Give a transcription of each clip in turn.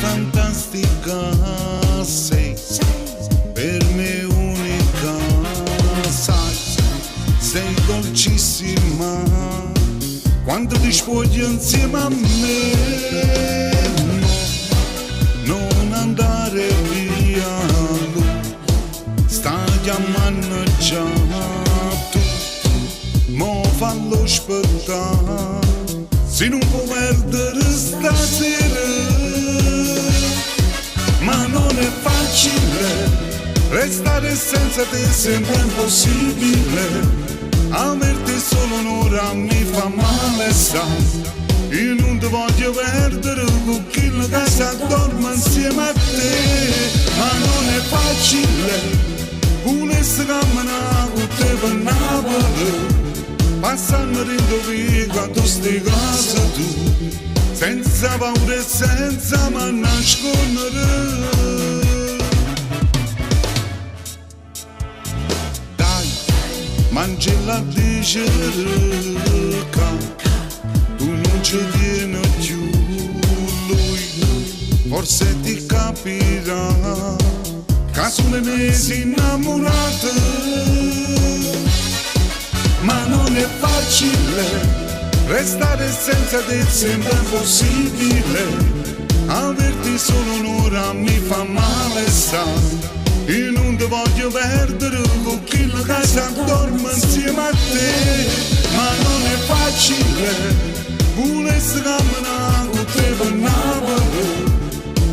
fantastica sei, per me unica, sai, sei dolcissima, quando ti spogli insieme a me, no, non andare via, stai chiamando già tu, mo fallo aspettare, se non può perdere stasera, ma non è facile, restare senza te sembra impossibile, averti solo un'ora mi fa male, sai, io non ti voglio perdere con chi che si addorma insieme a te, ma non è facile, volessi camminare con te per Napoli, passando rindovica tu sti cose tu, senza paura e senza ma nascondere. Dai, mangi la dicerca, tu non ci tieni più lui, forse ti capirà, caso le mesi innamorate. Ma non è facile, restare senza te sembra impossibile, averti solo un'ora mi fa male, sai, io non ti voglio perdere con chi che si addorma insieme a te, ma non è facile, volessi camminare con te per Napoli,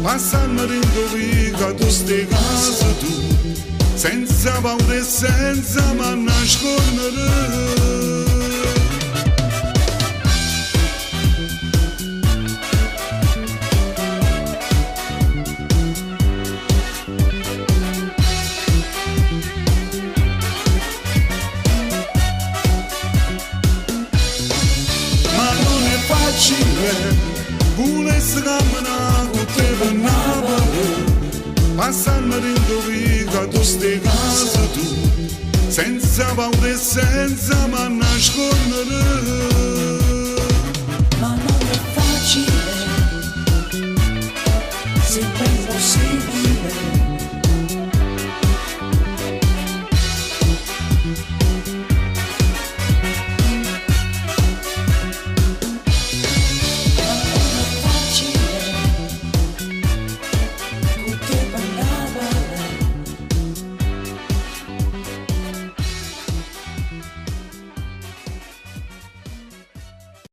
passando rindovica tu sti case tu, senza paura e senza ma nascondere. Ma non è facile, volessi camminare con te per Napoli, passando rindovica tu sti case tu, senza paura e senza ma nascondere.